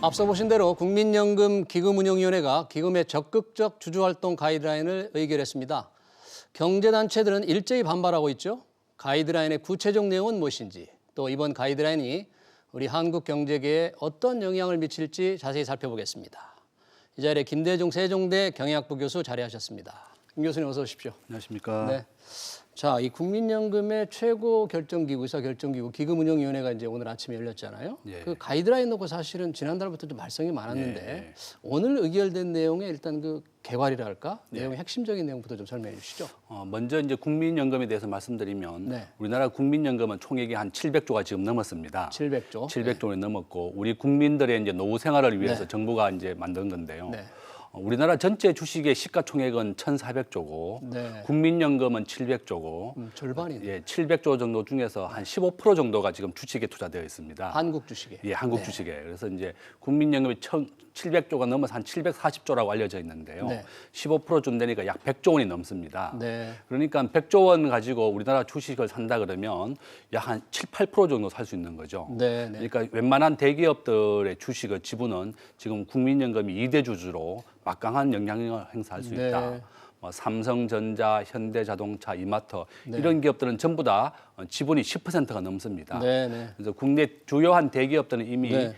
앞서 보신 대로 국민연금 기금운용위원회가 기금의 적극적 주주활동 가이드라인을 의결했습니다. 경제단체들은 일제히 반발하고 있죠. 가이드라인의 구체적 내용은 무엇인지, 또 이번 가이드라인이 우리 한국 경제계에 어떤 영향을 미칠지 자세히 살펴보겠습니다. 이 자리에 김대중 세종대 경영학부 교수 자리하셨습니다. 김 교수님 어서 오십시오. 안녕하십니까. 네. 자, 이 국민연금의 최고 결정기구, 의사결정기구 기금운용위원회가 이제 오늘 아침에 열렸잖아요. 예. 그 가이드라인 놓고 사실은 지난달부터 좀 말썽이 많았는데 예. 오늘 의결된 내용에 일단 그 개괄이라 할까? 내용의 핵심적인 내용부터 좀 설명해 주시죠. 먼저 이제 국민연금에 대해서 말씀드리면 네. 우리나라 국민연금은 총액이 한 700조가 지금 넘었습니다. 700조. 700조는 넘었고 우리 국민들의 이제 노후 생활을 위해서 네. 정부가 이제 만든 건데요. 네. 우리나라 전체 주식의 시가총액은 1,400조고 네. 국민연금은 700조고 절반이네. 예, 700조 정도 중에서 한 15% 정도가 지금 주식에 투자되어 있습니다. 한국 주식에. 예, 한국 네. 주식에. 그래서 이제 국민연금이 700조가 넘어서 한 740조라고 알려져 있는데요. 네. 15%좀 되니까 약 100조 원이 넘습니다. 네. 그러니까 100조 원 가지고 우리나라 주식을 산다 그러면 약 한 7, 8% 정도 살 수 있는 거죠. 네. 네. 그러니까 웬만한 대기업들의 주식의 지분은 지금 국민연금이 2대 주주로 막강한 영향력을 행사할 수 네. 있다. 뭐 삼성전자, 현대자동차, 이마트 네. 이런 기업들은 전부 다 지분이 10%가 넘습니다. 네. 네. 그래서 국내 주요한 대기업들은 이미 네.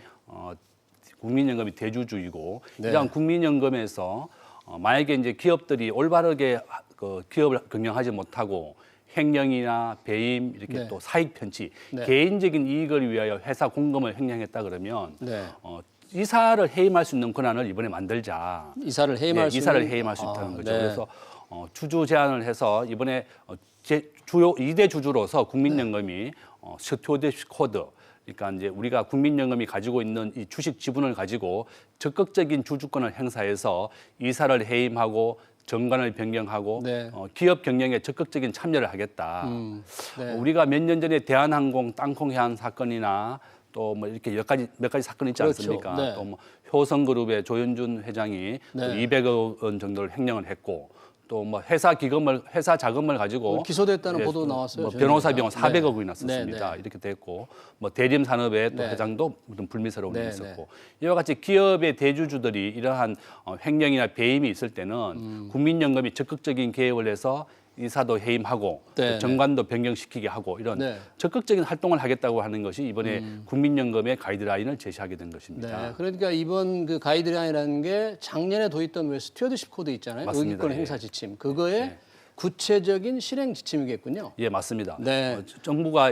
국민연금이 대주주이고 네. 이러한 국민연금에서 만약에 이제 기업들이 올바르게 그 기업을 경영하지 못하고 횡령이나 배임 이렇게 네. 또 사익 편취, 네. 개인적인 이익을 위하여 회사 공금을 횡령했다 그러면 네. 이사를 해임할 수 있는 권한을 이번에 만들자. 이사를 해임할 수 이사를 있는- 해임할 수 있다는 거죠. 네. 그래서 주주 제한을 해서 이번에 주요 2대 주주로서 국민연금이 스튜어디십 코드, 그러니까 이제 우리가 국민연금이 가지고 있는 이 주식 지분을 가지고 적극적인 주주권을 행사해서 이사를 해임하고 정관을 변경하고 네. 기업 경영에 적극적인 참여를 하겠다. 네. 우리가 몇 년 전에 대한항공 땅콩해안 사건이나 또 뭐 이렇게 몇 가지 사건이 있지 그렇죠. 않습니까? 네. 또 뭐 효성그룹의 조현준 회장이 또 네. 200억 원 정도를 횡령을 했고 또 뭐 회사 자금을 가지고 기소됐다는 예, 보도 나왔어요. 뭐 저희가. 변호사 비용 네. 400억 원이나 썼습니다. 네, 네. 이렇게 됐고 뭐 대림 산업의 또 네. 회장도 무슨 불미스러움이 네, 있었고 이와 같이 기업의 대주주들이 이러한 횡령이나 배임이 있을 때는 국민연금이 적극적인 개입을 해서 이사도 해임하고 네, 또 정관도 변경시키게 하고 이런 네. 적극적인 활동을 하겠다고 하는 것이 이번에 국민연금의 가이드라인을 제시하게 된 것입니다. 네, 그러니까 이번 그 가이드라인이라는 게 작년에 도입된 왜 스튜어드십 코드 있잖아요. 맞습니다. 의기권 예. 행사 지침. 그거의 네. 구체적인 실행 지침이겠군요. 예, 맞습니다. 네. 정부가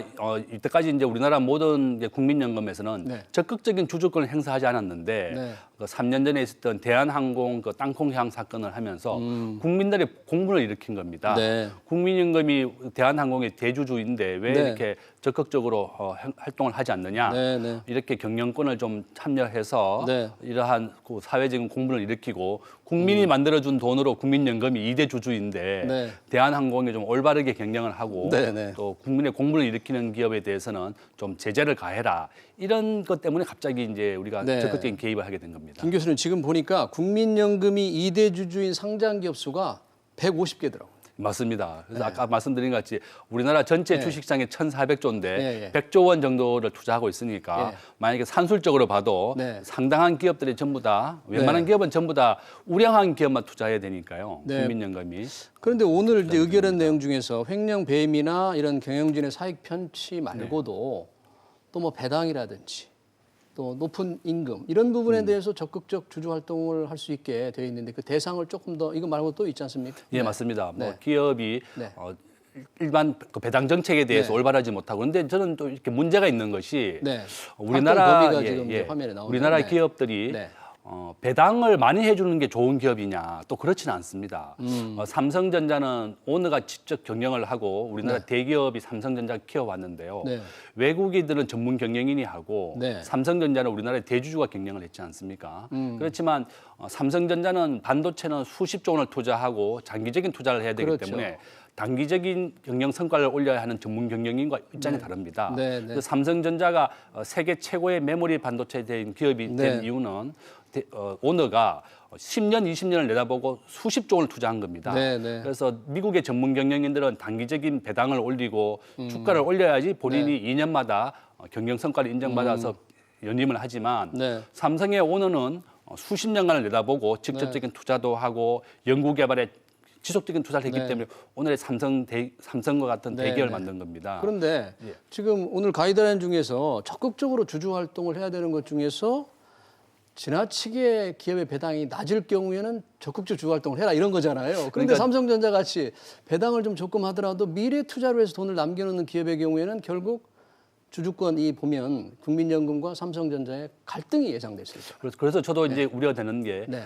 이때까지 이제 우리나라 모든 이제 국민연금에서는 네. 적극적인 주주권을 행사하지 않았는데 네. 그 3년 전에 있었던 대한항공 그 땅콩해양 사건을 하면서 국민들의 공분을 일으킨 겁니다. 네. 국민연금이 대한항공의 대주주인데 왜 네. 이렇게 적극적으로 활동을 하지 않느냐? 네, 네. 이렇게 경영권을 좀 참여해서 네. 이러한 그 사회적인 공분을 일으키고 국민이 만들어준 돈으로 국민연금이 2대 주주인데 네. 대한항공이 좀 올바르게 경영을 하고 네, 네. 또 국민의 공분을 일으키는 기업에 대해서는 좀 제재를 가해라. 이런 것 때문에 갑자기 이제 우리가 네. 적극적인 개입을 하게 된 겁니다. 김 교수님 지금 보니까 국민연금이 2대 주주인 상장기업 수가 150개더라고요. 맞습니다. 그래서 네. 아까 말씀드린 것 같이 우리나라 전체 네. 주식장이 1,400조인데 예, 예. 100조 원 정도를 투자하고 있으니까 예. 만약에 산술적으로 봐도 네. 상당한 기업들이 전부 다 웬만한 네. 기업은 전부 다 우량한 기업만 투자해야 되니까요. 네. 국민연금이. 그런데 오늘 이제 의결한 내용 중에서 횡령 배임이나 이런 경영진의 사익 편취 말고도 또 뭐 배당이라든지 또 높은 임금 이런 부분에 대해서 적극적 주주 활동을 할 수 있게 되어 있는데 그 대상을 조금 더 이거 말고 또 있지 않습니까? 예, 네. 맞습니다. 뭐 네. 기업이 네. 일반 그 배당 정책에 대해서 네. 올바르지 못하고 그런데 저는 또 이렇게 문제가 있는 것이 네. 우리나라 활동 범위가 지금 이제 화면에 나오는데. 우리나라 네. 기업들이 네. 배당을 많이 해주는 게 좋은 기업이냐 또 그렇지는 않습니다. 삼성전자는 오너가 직접 경영을 하고 우리나라 네. 대기업이 삼성전자를 키워왔는데요. 네. 외국인들은 전문 경영인이 하고 네. 삼성전자는 우리나라의 대주주가 경영을 했지 않습니까? 그렇지만 삼성전자는 반도체는 수십조 원을 투자하고 장기적인 투자를 해야 되기 그렇죠. 때문에 단기적인 경영 성과를 올려야 하는 전문 경영인과 입장이 다릅니다. 네, 네. 그래서 삼성전자가 세계 최고의 메모리 반도체 된 기업이 된 네. 이유는 오너가 10년, 20년을 내다보고 수십조 원을 투자한 겁니다. 네, 네. 그래서 미국의 전문 경영인들은 단기적인 배당을 올리고 주가를 올려야지 본인이 2년마다 경영 성과를 인정받아서 연임을 하지만 네. 삼성의 오너는 수십 년간을 내다보고 직접적인 투자도 하고 연구개발에 지속적인 투자를 했기 네. 때문에 오늘의 삼성과 같은 네, 대기업을 네. 만든 겁니다. 그런데 예. 지금 오늘 가이드라인 중에서 적극적으로 주주 활동을 해야 되는 것 중에서 지나치게 기업의 배당이 낮을 경우에는 적극적 주주 활동을 해라 이런 거잖아요. 그런데 그러니까 삼성전자 같이 배당을 좀 조금 하더라도 미래 투자로 해서 돈을 남겨놓는 기업의 경우에는 결국 주주권이 보면 국민연금과 삼성전자의 갈등이 예상될 수 있죠. 그래서 저도 이제 우려되는 게 네.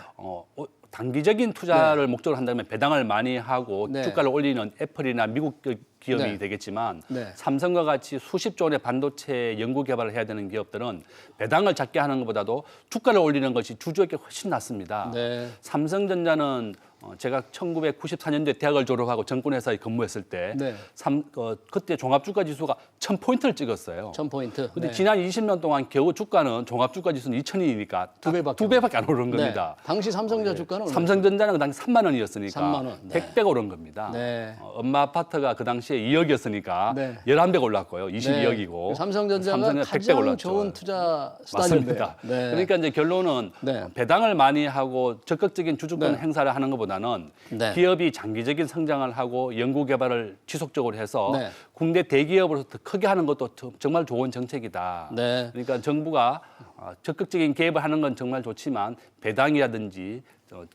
단기적인 투자를 목적으로 한다면 배당을 많이 하고 네. 주가를 올리는 애플이나 미국 기업이 네. 되겠지만 네. 삼성과 같이 수십조 원의 반도체 연구 개발을 해야 되는 기업들은 배당을 작게 하는 것보다도 주가를 올리는 것이 주주에게 훨씬 낫습니다. 네. 삼성전자는 제가 1994년도에 대학을 졸업하고 정권회사에 근무했을 때 네. 그때 종합주가지수가 1000포인트를 찍었어요. 1000포인트. 근데 네. 지난 20년 동안 겨우 주가는 종합주가지수는 2000이니까 두 배밖에 안 오른 겁니다. 네. 당시 삼성전자 주가는 얼마예요? 삼성전자는 그 당시 3만 원이었으니까 3만 원. 네. 100배가 오른 겁니다. 네. 엄마 아파트가 그 당시에 2억이었으니까 네. 11배가 올랐고요. 22억이고. 네. 삼성전자가 삼성은 100배가 가장 올랐죠. 좋은 투자 수단인데. 맞습니다. 네. 그러니까 이제 결론은 네. 배당을 많이 하고 적극적인 주주권 네. 행사를 하는 것보다는 네. 기업이 장기적인 성장을 하고 연구 개발을 지속적으로 해서 네. 국내 대기업으로서 더 크게 하는 것도 정말 좋은 정책이다. 네. 그러니까 정부가 적극적인 개입을 하는 건 정말 좋지만 배당이라든지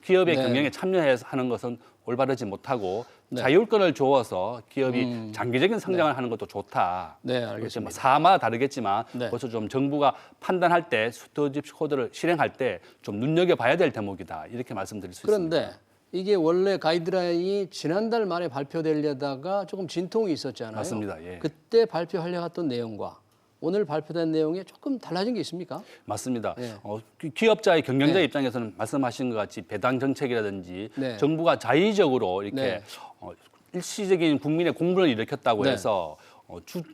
기업의 네. 경영에 참여해서 하는 것은 올바르지 못하고 네. 자율권을 주어서 기업이 장기적인 성장을 하는 것도 좋다. 네, 그렇죠. 알겠습니다. 뭐 사마다 다르겠지만 네. 그래서 좀 정부가 판단할 때 스튜어디십 코드를 실행할 때 좀 눈여겨봐야 될 대목이다. 이렇게 말씀드릴 수 있습니다. 그런데 이게 원래 가이드라인이 지난달 말에 발표되려다가 조금 진통이 있었잖아요. 맞습니다. 예. 그때 발표하려 했던 내용과 오늘 발표된 내용에 조금 달라진 게 있습니까? 맞습니다. 네. 기업자의 경영자 네. 입장에서는 말씀하신 것 같이 배당 정책이라든지 네. 정부가 자의적으로 이렇게 네. 일시적인 국민의 공분을 일으켰다고 네. 해서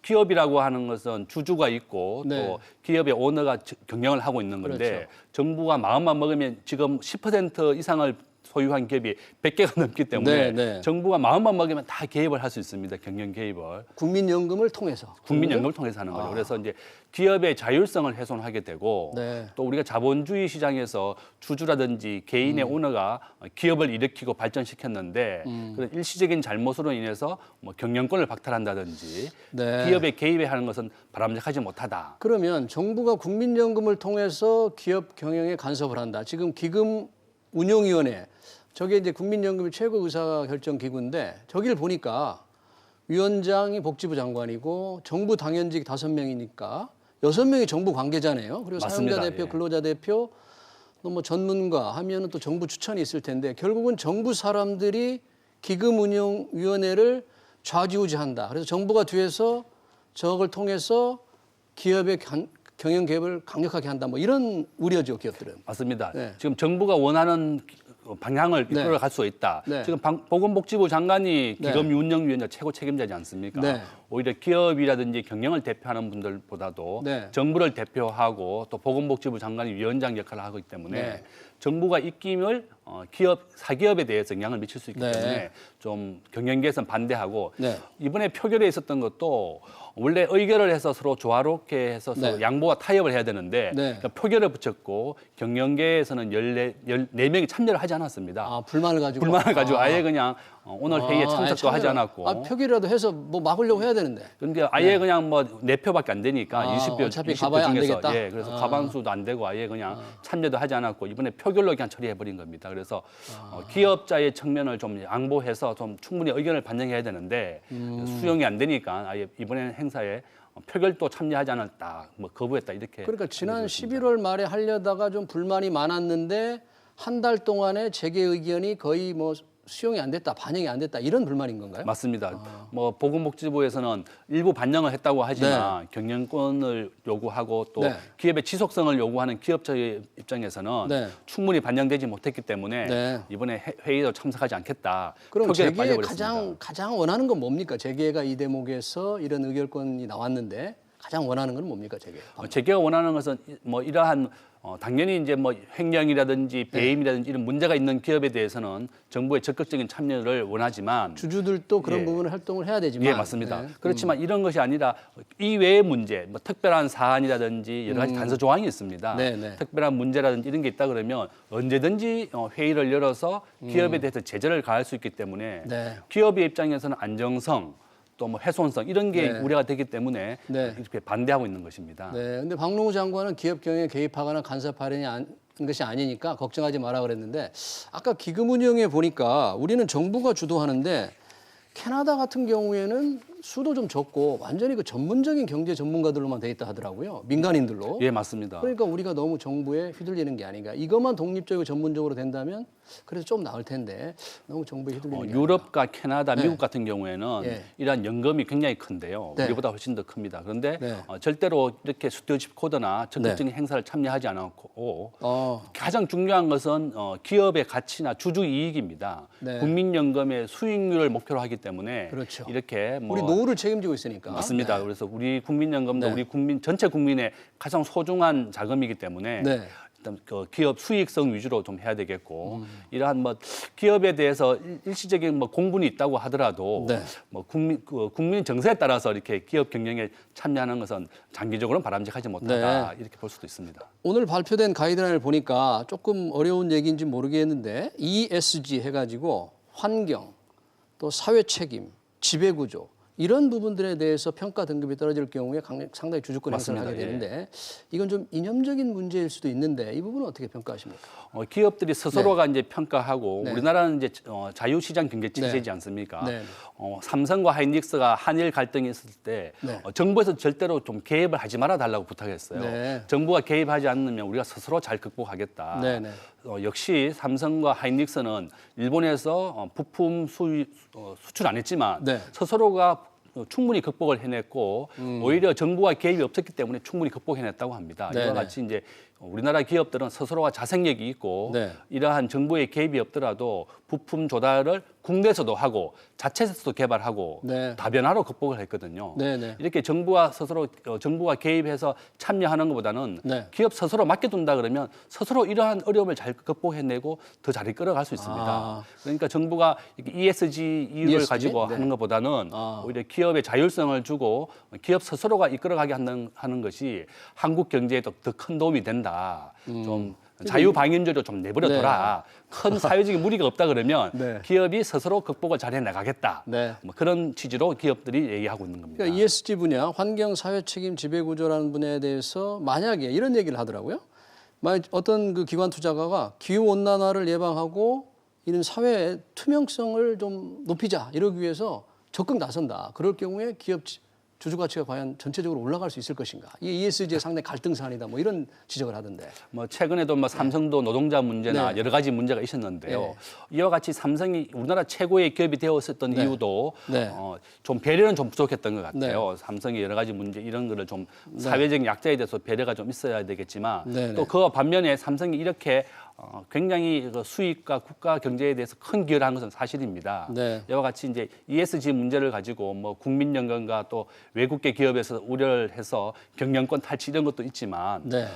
기업이라고 하는 것은 주주가 있고 네. 또 기업의 오너가 경영을 하고 있는 건데 그렇죠. 정부가 마음만 먹으면 지금 10% 이상을 소유한 기업이 100개가 넘기 네, 때문에 네. 정부가 마음만 먹으면 다 개입을 할 수 있습니다. 경영 개입을. 국민연금을 통해서. 국민연금을 통해서 하는 거죠. 그래서 이제 기업의 자율성을 훼손하게 되고 네. 또 우리가 자본주의 시장에서 주주라든지 개인의 오너가 기업을 일으키고 발전시켰는데 그런 일시적인 잘못으로 인해서 뭐 경영권을 박탈한다든지 네. 기업에 개입하는 것은 바람직하지 못하다. 그러면 정부가 국민연금을 통해서 기업 경영에 간섭을 한다. 지금 기금운용위원회 저게 이제 국민연금의 최고 의사결정 기구인데 저기를 보니까 위원장이 복지부 장관이고 정부 당연직 5명이니까 6명이 정부 관계자네요. 그리고 맞습니다. 사용자 대표, 예. 근로자 대표, 또 뭐 전문가 하면은 또 정부 추천이 있을 텐데 결국은 정부 사람들이 기금운용위원회를 좌지우지한다. 그래서 정부가 뒤에서 저걸 통해서 기업의 경영 개입을 강력하게 한다. 뭐 이런 우려죠, 기업들은. 맞습니다. 네. 지금 정부가 원하는 방향을 네. 이끌어 갈 수 있다. 네. 지금 보건복지부 장관이 네. 기금운용위원회 최고 책임자지 않습니까? 네. 오히려 기업이라든지 경영을 대표하는 분들보다도 네. 정부를 대표하고 또 보건복지부 장관이 위원장 역할을 하기 때문에 네. 정부가 입김을 사기업에 대해서 영향을 미칠 수 있기 네. 때문에 좀 경영 개선 반대하고 네. 이번에 표결에 있었던 것도 원래 의결을 해서 서로 조화롭게 해서 서로 네. 양보와 타협을 해야 되는데 네. 그러니까 표결을 붙였고 경영계에서는 14명이 참여를 하지 않았습니다. 아, 불만을 가지고. 불만을 가지고 아예 그냥 오늘 회의에 아예 참석도 하지 참여를- 않았고 아, 표기라도 해서 뭐 막으려고 해야 되는데. 근데 아예 그냥 뭐 4표밖에 안 되니까 아, 20표, 어차피 20표 가봐야 안 중에서 되겠다? 예, 그래서 과반수도 안 되고 아예 그냥 참여도 하지 않았고 이번에 표결로 그냥 처리해 버린 겁니다. 그래서 기업자의 측면을 좀 양보해서 좀 충분히 의견을 반영해야 되는데 수용이 안 되니까 아예 이번에 행사에 표결도 참여하지 않았다, 뭐 거부했다 이렇게. 그러니까 지난 알려져 있습니다. 11월 말에 하려다가 좀 불만이 많았는데 한 달 동안에 재개 의견이 거의 뭐 수용이 안 됐다, 반영이 안 됐다 이런 불만인 건가요? 맞습니다. 뭐 보건복지부에서는 일부 반영을 했다고 하지만 경영권을 요구하고 또 네. 기업의 지속성을 요구하는 기업자의 입장에서는 네. 충분히 반영되지 못했기 때문에 네. 이번에 회의도 참석하지 않겠다. 그럼 표결에 재계에 빠져버렸습니다. 가장 원하는 건 뭡니까? 재계가 이 대목에서 이런 의결권이 나왔는데 가장 원하는 건 뭡니까, 재계? 재계가 원하는 것은 뭐 이러한 당연히 이제 뭐 횡령이라든지 배임이라든지 이런 문제가 있는 기업에 대해서는 정부의 적극적인 참여를 원하지만 주주들도 그런 예. 부분을 활동을 해야 되지만 예, 맞습니다. 네. 그렇지만 이런 것이 아니라 이외의 문제, 뭐 특별한 사안이라든지 여러 가지 단서 조항이 있습니다. 네, 네. 특별한 문제라든지 이런 게 있다 그러면 언제든지 회의를 열어서 기업에 대해서 제재를 가할 수 있기 때문에 네. 기업의 입장에서는 안정성 또 뭐 훼손성 이런 게 네. 우려가 되기 때문에 네. 이렇게 반대하고 있는 것입니다. 네, 근데 박노후 장관은 기업 경영에 개입하거나 간섭하려는 것이 아니니까 걱정하지 마라 그랬는데 아까 기금 운영에 보니까 우리는 정부가 주도하는데 캐나다 같은 경우에는 수도 좀 적고 완전히 그 전문적인 경제 전문가들로만 돼 있다 하더라고요. 민간인들로. 예, 맞습니다. 그러니까 우리가 너무 정부에 휘둘리는 게 아닌가. 이것만 독립적이고 전문적으로 된다면 그래도 좀 나을 텐데 너무 정부에 휘둘리는 게 유럽과 캐나다, 네. 미국 같은 경우에는 예. 이러한 연금이 굉장히 큰데요. 네. 우리보다 훨씬 더 큽니다. 그런데 네. 절대로 이렇게 스튜어십 코드나 적극적인 행사를 참여하지 않았고 가장 중요한 것은 기업의 가치나 주주 이익입니다. 네. 국민연금의 수익률을 목표로 하기 때문에 그렇죠. 이렇게 뭐 우리 노후를 책임지고 있으니까. 맞습니다. 네. 그래서 우리 국민연금도 네. 우리 국민 전체 국민의 가장 소중한 자금이기 때문에 네. 일단 그 기업 수익성 위주로 좀 해야 되겠고 이러한 뭐 기업에 대해서 일시적인 뭐 공분이 있다고 하더라도 네. 뭐 국민 정서에 따라서 이렇게 기업 경영에 참여하는 것은 장기적으로는 바람직하지 못하다 이렇게 볼 수도 있습니다. 오늘 발표된 가이드라인을 보니까 조금 어려운 얘기인지 모르겠는데 ESG 해가지고 환경, 또 사회 책임, 지배 구조 이런 부분들에 대해서 평가 등급이 떨어질 경우에 상당히 주주권 행사를 하게 맞습니다. 되는데 이건 좀 이념적인 문제일 수도 있는데 이 부분은 어떻게 평가하십니까? 기업들이 스스로가 이제 평가하고 네. 우리나라는 이제 자유시장 경제 체제이지 않습니까? 네. 삼성과 하이닉스가 한일 갈등이 있을 때 네. 정부에서 절대로 좀 개입을 하지 말아 달라고 부탁했어요. 네. 정부가 개입하지 않으면 우리가 스스로 잘 극복하겠다. 네, 네. 역시 삼성과 하이닉스는 일본에서 부품 수출 안 했지만 네. 스스로가 충분히 극복을 해냈고 오히려 정부가 개입이 없었기 때문에 충분히 극복해냈다고 합니다. 네, 이와 네. 같이 이제 우리나라 기업들은 스스로가 자생력이 있고 네. 이러한 정부의 개입이 없더라도 부품 조달을 국내에서도 하고 자체에서도 개발하고 네. 다변화로 극복을 했거든요. 네, 네. 이렇게 정부가 스스로 정부가 개입해서 참여하는 것보다는 네. 기업 스스로 맡겨둔다 그러면 스스로 이러한 어려움을 잘 극복해내고 더 잘 이끌어갈 수 있습니다. 아. 그러니까 정부가 ESG 이익을 ESG? 가지고 네. 하는 것보다는 아. 오히려 기업의 자율성을 주고 기업 스스로가 이끌어가게 하는 것이 한국 경제에 더 큰 도움이 된다. 좀 자유방임제로 좀 내버려둬라. 큰 사회적인 무리가 없다 그러면 네. 기업이 스스로 극복을 잘해 나가겠다. 네. 뭐 그런 취지로 기업들이 얘기하고 있는 겁니다. 그러니까 ESG 분야, 환경, 사회 책임, 지배 구조라는 분야에 대해서 만약에 이런 얘기를 하더라고요. 만약 어떤 그 기관 투자가가 기후 온난화를 예방하고 이런 사회의 투명성을 좀 높이자 이러기 위해서 적극 나선다. 그럴 경우에 기업 주주 가치가 과연 전체적으로 올라갈 수 있을 것인가? 이게 ESG의 상당히 갈등 사안이다. 뭐 이런 지적을 하던데. 뭐 최근에도 뭐 삼성도 노동자 문제나 네. 여러 가지 문제가 있었는데요. 네. 이와 같이 삼성이 우리나라 최고의 기업이 되었었던 네. 이유도 네. 좀 배려는 좀 부족했던 것 같아요. 네. 삼성이 여러 가지 문제 이런 거를 좀 사회적인 약자에 대해서 배려가 좀 있어야 되겠지만 네, 또 네. 그와 반면에 삼성이 이렇게 굉장히 그 수익과 국가 경제에 대해서 큰 기여를 한 것은 사실입니다. 네. 이와 같이 이제 ESG 문제를 가지고 뭐 국민연금과 또 외국계 기업에서 우려를 해서 경영권 탈취 이런 것도 있지만 네.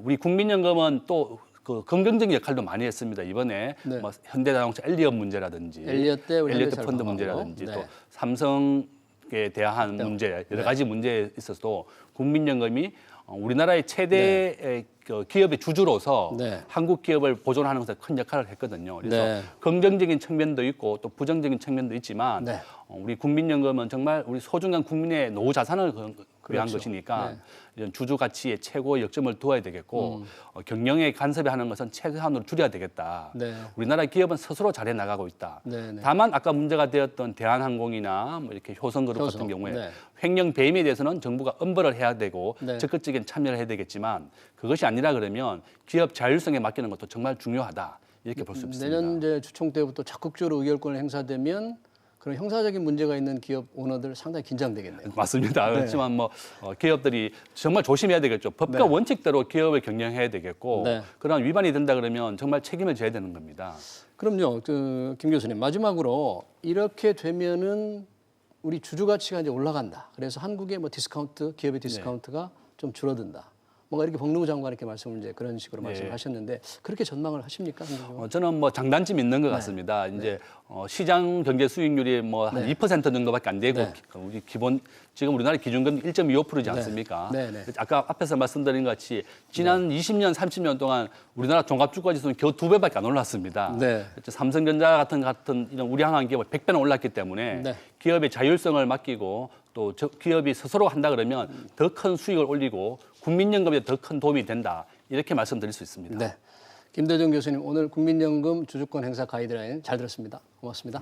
우리 국민연금은 또 그 긍정적인 역할도 많이 했습니다. 이번에 네. 뭐 현대자동차 엘리엇 문제라든지 엘리엇 때 우리 엘리엇 현대차를 펀드 방어하고. 문제라든지 네. 또 삼성에 대한 문제 여러 가지 문제에 있어서도 국민연금이 우리나라의 최대 그 기업의 주주로서 네. 한국 기업을 보존하는 것에 큰 역할을 했거든요. 그래서 네. 긍정적인 측면도 있고 또 부정적인 측면도 있지만 네. 우리 국민연금은 정말 우리 소중한 국민의 노후 자산을 위한 그렇죠. 것이니까 네. 이런 주주 가치에 최고의 역점을 두어야 되겠고 경영에 간섭하는 것은 최소한으로 줄여야 되겠다. 네. 우리나라 기업은 스스로 잘해 나가고 있다. 네, 네. 다만 아까 문제가 되었던 대한항공이나 뭐 이렇게 효성그룹 효성, 같은 경우에 네. 횡령 배임에 대해서는 정부가 엄벌을 해야 되고 네. 적극적인 참여를 해야 되겠지만 그것이 아니라 그러면 기업 자율성에 맡기는 것도 정말 중요하다. 이렇게 볼 수 있습니다. 내년 이제 주총 때부터 적극적으로 의결권을 행사되면 그런 형사적인 문제가 있는 기업 오너들 상당히 긴장되겠네요. 맞습니다. 그렇지만 뭐 기업들이 정말 조심해야 되겠죠. 법과 네. 원칙대로 기업을 경영해야 되겠고 네. 그런 위반이 된다 그러면 정말 책임을 져야 되는 겁니다. 그럼요, 김 교수님 마지막으로 이렇게 되면은 우리 주주 가치가 이제 올라간다. 그래서 한국의 뭐 디스카운트, 기업의 디스카운트가 좀 줄어든다. 뭔가 이렇게 복무부 장관 이렇게 말씀을 이제 그런 식으로 네. 말씀하셨는데 그렇게 전망을 하십니까? 저는 뭐 장단점 있는 것 같습니다. 이제 시장 경제 수익률이 뭐 한 2% 정도밖에 안 되고 우리 기본 지금 우리나라 기준금리 1.25%지 않습니까? 아까 앞에서 말씀드린 것 같이 지난 20년, 30년 동안 우리나라 종합주가지수는 겨우 2배밖에 안 올랐습니다. 삼성전자 같은 이런 우량한 기업은 100배는 올랐기 때문에 기업의 자율성을 맡기고 또 기업이 스스로 한다 그러면 더 큰 수익을 올리고 국민연금에 더 큰 도움이 된다. 이렇게 말씀드릴 수 있습니다. 네. 김대중 교수님 오늘 국민연금 주주권 행사 가이드라인 잘 들었습니다. 고맙습니다.